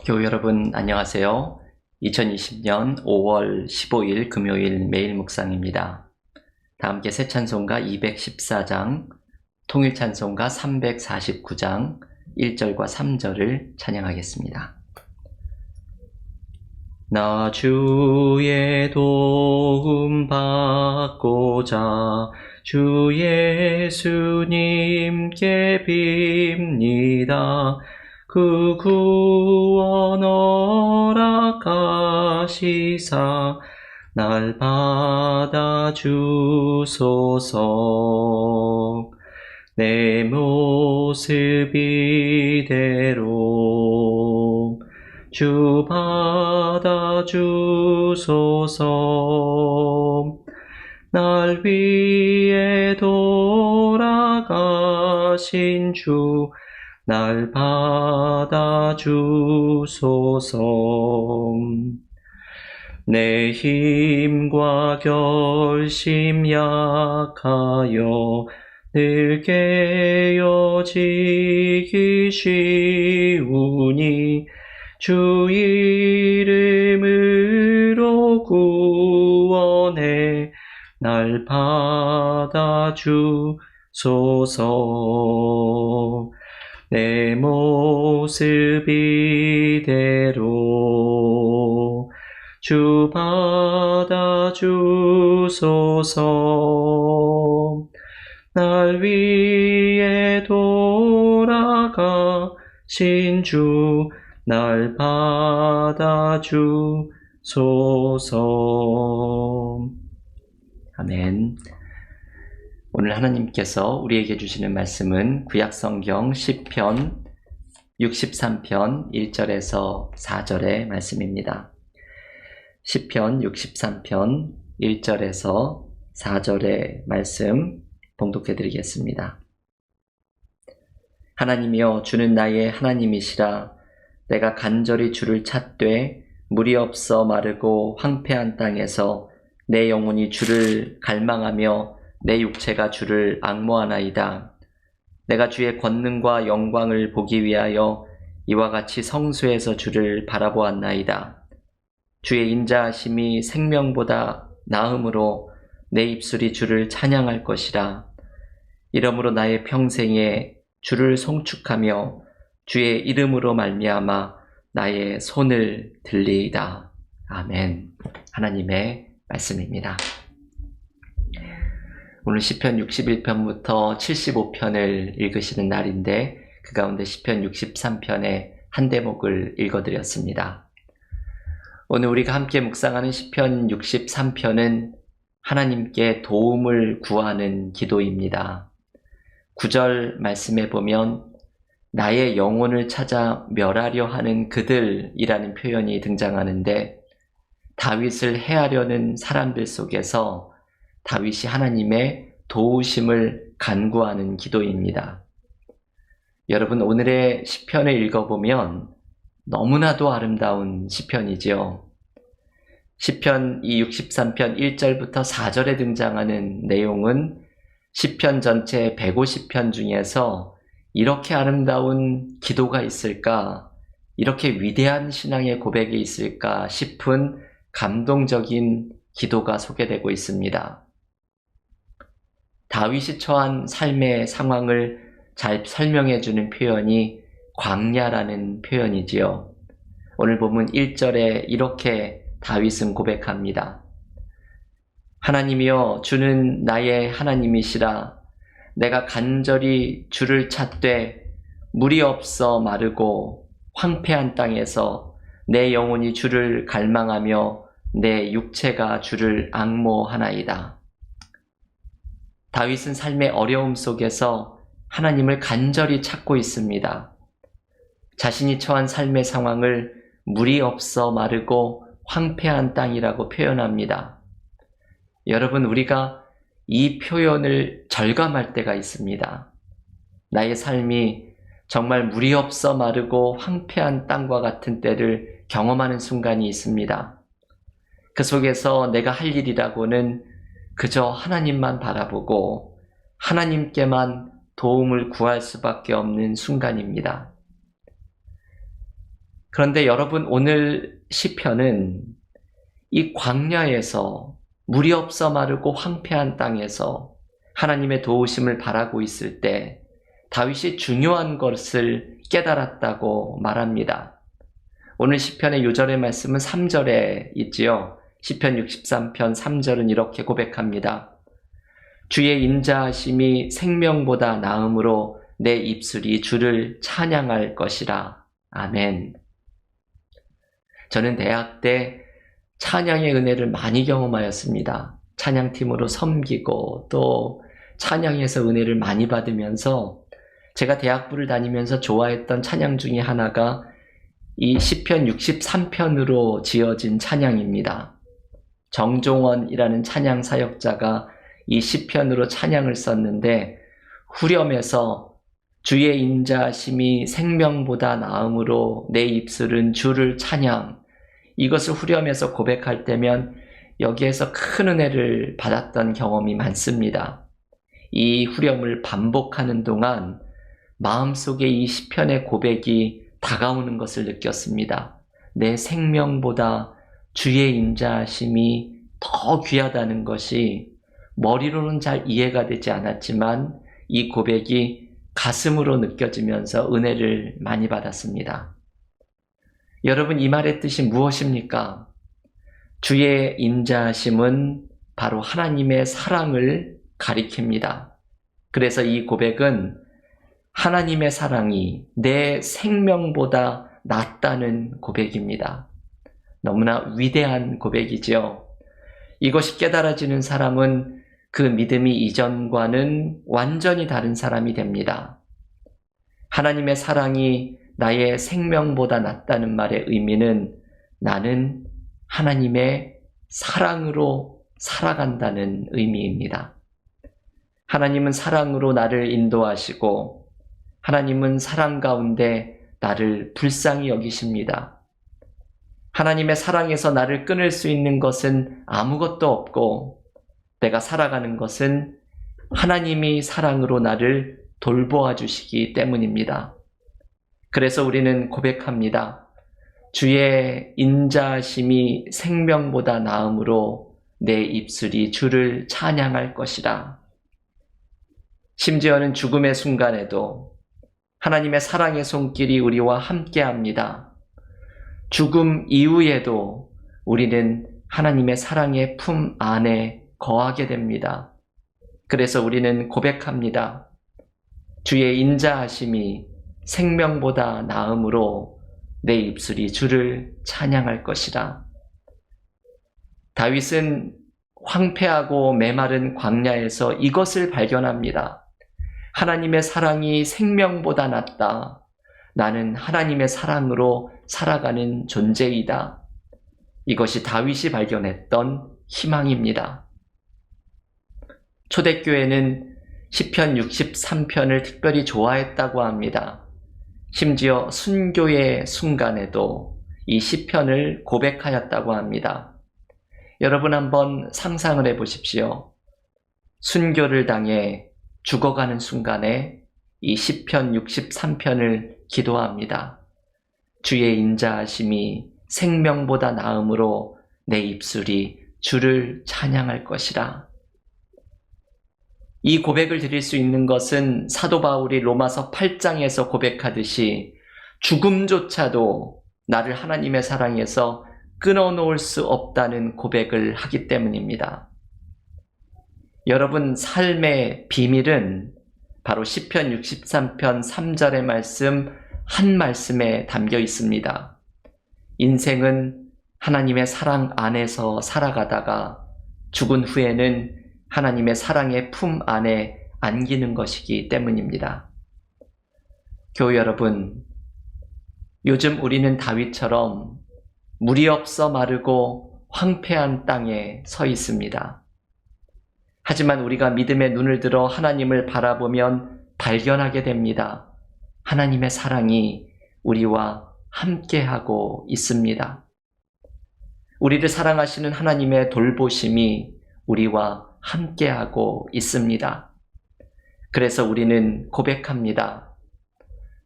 교우 여러분 안녕하세요. 2020년 5월 15일 금요일 매일 묵상입니다. 다 함께 새 찬송가 214장, 통일 찬송가 349장 1절과 3절을 찬양하겠습니다. 나 주의 도움 받고자 주 예수님께 빕니다. 그 구원 허락하시사 날 받아주소서. 내 모습 이대로 주 받아주소서. 날 위해 돌아가신 주 날 받아주소서. 내 힘과 결심 약하여 늘 깨어지기 쉬우니 주 이름으로 구원해 날 받아주소서. 내 모습 이대로 주 받아주소서. 날 위해 돌아가신 주 날 받아주소서. 아멘. 오늘 하나님께서 우리에게 주시는 말씀은 구약성경 시편 63편 1절에서 4절의 말씀입니다. 시편 63편 1절에서 4절의 말씀 봉독해 드리겠습니다. 하나님이여, 주는 나의 하나님이시라. 내가 간절히 주를 찾되 물이 없어 마르고 황폐한 땅에서 내 영혼이 주를 갈망하며 내 육체가 주를 앙모하나이다. 내가 주의 권능과 영광을 보기 위하여 이와 같이 성소에서 주를 바라보았나이다. 주의 인자하심이 생명보다 나음으로 내 입술이 주를 찬양할 것이라. 이러므로 나의 평생에 주를 송축하며 주의 이름으로 말미암아 나의 손을 들리이다. 아멘. 하나님의 말씀입니다. 오늘 시편 61편부터 75편을 읽으시는 날인데 그 가운데 시편 63편의 한 대목을 읽어드렸습니다. 오늘 우리가 함께 묵상하는 시편 63편은 하나님께 도움을 구하는 기도입니다. 9절 말씀에 보면 나의 영혼을 찾아 멸하려 하는 그들이라는 표현이 등장하는데 다윗을 해하려는 사람들 속에서 다윗이 하나님의 도우심을 간구하는 기도입니다. 여러분, 오늘의 시편을 읽어보면 너무나도 아름다운 시편이지요. 시편 이 63편 1절부터 4절에 등장하는 내용은 시편 전체 150편 중에서 이렇게 아름다운 기도가 있을까, 이렇게 위대한 신앙의 고백이 있을까 싶은 감동적인 기도가 소개되고 있습니다. 다윗이 처한 삶의 상황을 잘 설명해주는 표현이 광야라는 표현이지요. 오늘 본문 1절에 이렇게 다윗은 고백합니다. 하나님이여, 주는 나의 하나님이시라. 내가 간절히 주를 찾되 물이 없어 마르고 황폐한 땅에서 내 영혼이 주를 갈망하며 내 육체가 주를 앙모하나이다. 다윗은 삶의 어려움 속에서 하나님을 간절히 찾고 있습니다. 자신이 처한 삶의 상황을 물이 없어 마르고 황폐한 땅이라고 표현합니다. 여러분, 우리가 이 표현을 절감할 때가 있습니다. 나의 삶이 정말 물이 없어 마르고 황폐한 땅과 같은 때를 경험하는 순간이 있습니다. 그 속에서 내가 할 일이라고는 그저 하나님만 바라보고 하나님께만 도움을 구할 수밖에 없는 순간입니다. 그런데 여러분, 오늘 시편은 이 광야에서 물이 없어 마르고 황폐한 땅에서 하나님의 도우심을 바라고 있을 때 다윗이 중요한 것을 깨달았다고 말합니다. 오늘 시편의 요절의 말씀은 3절에 있지요. 시편 63편 3절은 이렇게 고백합니다. 주의 인자하심이 생명보다 나음으로 내 입술이 주를 찬양할 것이라. 아멘. 저는 대학 때 찬양의 은혜를 많이 경험하였습니다. 찬양팀으로 섬기고 또 찬양에서 은혜를 많이 받으면서 제가 대학부를 다니면서 좋아했던 찬양 중에 하나가 이 시편 63편으로 지어진 찬양입니다. 정종원이라는 찬양 사역자가 이 시편으로 찬양을 썼는데 후렴에서 주의 인자심이 생명보다 나음으로 내 입술은 주를 찬양, 이것을 후렴에서 고백할 때면 여기에서 큰 은혜를 받았던 경험이 많습니다. 이 후렴을 반복하는 동안 마음속에 이 시편의 고백이 다가오는 것을 느꼈습니다. 내 생명보다 주의 인자하심이 더 귀하다는 것이 머리로는 잘 이해가 되지 않았지만 이 고백이 가슴으로 느껴지면서 은혜를 많이 받았습니다. 여러분, 이 말의 뜻이 무엇입니까? 주의 인자하심은 바로 하나님의 사랑을 가리킵니다. 그래서 이 고백은 하나님의 사랑이 내 생명보다 낫다는 고백입니다. 너무나 위대한 고백이지요. 이것이 깨달아지는 사람은 그 믿음이 이전과는 완전히 다른 사람이 됩니다. 하나님의 사랑이 나의 생명보다 낫다는 말의 의미는 나는 하나님의 사랑으로 살아간다는 의미입니다. 하나님은 사랑으로 나를 인도하시고 하나님은 사랑 가운데 나를 불쌍히 여기십니다. 하나님의 사랑에서 나를 끊을 수 있는 것은 아무것도 없고 내가 살아가는 것은 하나님이 사랑으로 나를 돌보아 주시기 때문입니다. 그래서 우리는 고백합니다. 주의 인자심이 생명보다 나음으로 내 입술이 주를 찬양할 것이라. 심지어는 죽음의 순간에도 하나님의 사랑의 손길이 우리와 함께합니다. 죽음 이후에도 우리는 하나님의 사랑의 품 안에 거하게 됩니다. 그래서 우리는 고백합니다. 주의 인자하심이 생명보다 나음으로 내 입술이 주를 찬양할 것이라. 다윗은 황폐하고 메마른 광야에서 이것을 발견합니다. 하나님의 사랑이 생명보다 낫다. 나는 하나님의 사랑으로 살아가는 존재이다. 이것이 다윗이 발견했던 희망입니다. 초대교회는 시편 63편을 특별히 좋아했다고 합니다. 심지어 순교의 순간에도 이 시편을 고백하였다고 합니다. 여러분 한번 상상을 해보십시오. 순교를 당해 죽어가는 순간에 이 시편 63편을 기도합니다. 주의 인자하심이 생명보다 나음으로 내 입술이 주를 찬양할 것이라. 이 고백을 드릴 수 있는 것은 사도 바울이 로마서 8장에서 고백하듯이 죽음조차도 나를 하나님의 사랑에서 끊어놓을 수 없다는 고백을 하기 때문입니다. 여러분, 삶의 비밀은 바로 시편 63편 3절의 말씀 한 말씀에 담겨 있습니다. 인생은 하나님의 사랑 안에서 살아가다가 죽은 후에는 하나님의 사랑의 품 안에 안기는 것이기 때문입니다. 교우 여러분, 요즘 우리는 다윗처럼 물이 없어 마르고 황폐한 땅에 서 있습니다. 하지만 우리가 믿음의 눈을 들어 하나님을 바라보면 발견하게 됩니다. 하나님의 사랑이 우리와 함께하고 있습니다. 우리를 사랑하시는 하나님의 돌보심이 우리와 함께하고 있습니다. 그래서 우리는 고백합니다.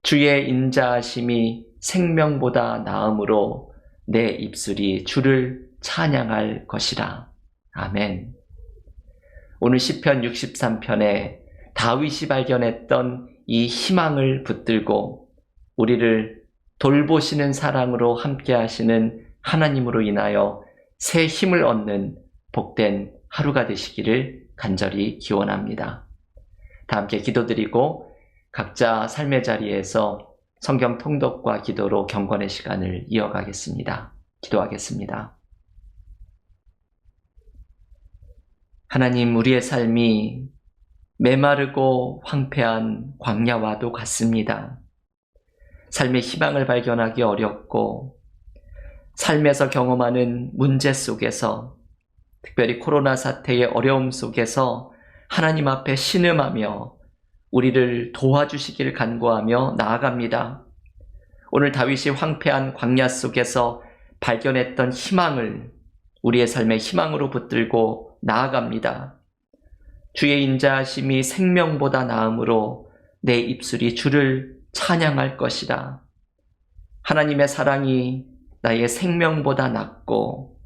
주의 인자하심이 생명보다 나음으로 내 입술이 주를 찬양할 것이라. 아멘. 오늘 시편 63편에 다윗이 발견했던 이 희망을 붙들고 우리를 돌보시는 사랑으로 함께 하시는 하나님으로 인하여 새 힘을 얻는 복된 하루가 되시기를 간절히 기원합니다. 다 함께 기도드리고 각자 삶의 자리에서 성경 통독과 기도로 경건의 시간을 이어가겠습니다. 기도하겠습니다. 하나님, 우리의 삶이 메마르고 황폐한 광야와도 같습니다. 삶의 희망을 발견하기 어렵고 삶에서 경험하는 문제 속에서, 특별히 코로나 사태의 어려움 속에서 하나님 앞에 신음하며 우리를 도와주시기를 간구하며 나아갑니다. 오늘 다윗이 황폐한 광야 속에서 발견했던 희망을 우리의 삶의 희망으로 붙들고 나아갑니다. 주의 인자하심이 생명보다 나음으로 내 입술이 주를 찬양할 것이라. 하나님의 사랑이 나의 생명보다 낫고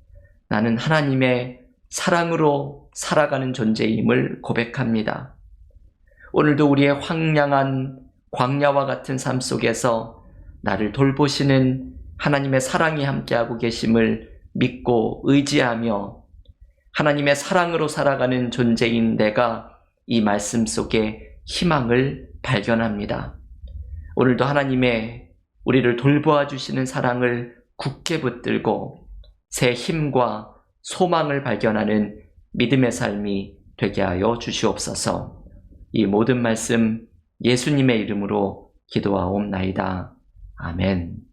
나는 하나님의 사랑으로 살아가는 존재임을 고백합니다. 오늘도 우리의 황량한 광야와 같은 삶 속에서 나를 돌보시는 하나님의 사랑이 함께하고 계심을 믿고 의지하며 하나님의 사랑으로 살아가는 존재인 내가 이 말씀 속에 희망을 발견합니다. 오늘도 하나님의 우리를 돌보아 주시는 사랑을 굳게 붙들고 새 힘과 소망을 발견하는 믿음의 삶이 되게 하여 주시옵소서. 이 모든 말씀 예수님의 이름으로 기도하옵나이다. 아멘.